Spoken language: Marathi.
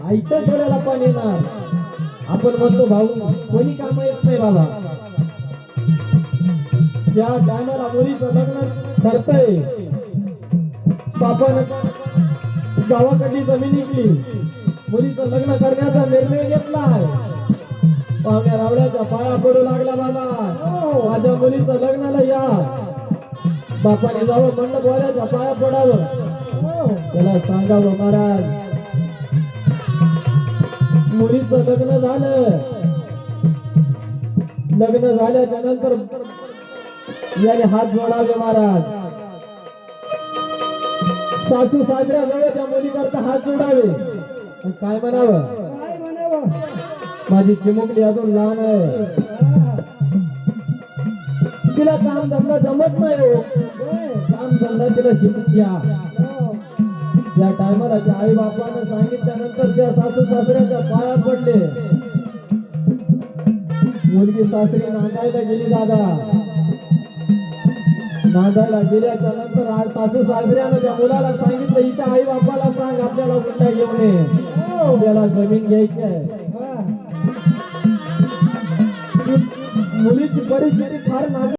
आईच्या डोळ्याला पाणी येणार. आपण म्हणतो भाऊ कोणी काम येत नाही बाबा. ज्या टायमाला मुलीचं लग्न ठरतंय, बापानं गावाकडली जमीन विकली, मुलीचं लग्न करण्याचा निर्णय घेतलाय. पाहुण्या रावळ्याच्या पाया पडू लागला, बाबा माझ्या मुलीचं लग्नाला या. बापाने जावं मंडप वाल्याच्या पाया पडावं, त्याला सांगावं महाराज मुलीचं लग्न झालं. लग्न झाल्याच्या नंतर याने हात जोडावे महाराज. सासू सासऱ्या जवळ त्या मुली करता हात जोडावे. काय म्हणावं, माझी चिमुकली अजून लहान आहे, तिला काम धंदा जमत नाही हो, काम धंदा तिला शिकून घ्या. या टायमाला त्या आई बापानं सांगितल्यानंतर त्या सासू सासऱ्याच्या पाया पडले. मुलगी सासरी नांदायला गेली. दादा नांदायला गेल्याच्या नंतर सासू सासऱ्यानं त्या मुलाला सांगितलं हिच्या आई बापाला सांग आपल्याला गुंडा घेऊन ये, आपल्याला जमीन घ्यायची आहे. मुलीची परिस्थिती फार नाजूक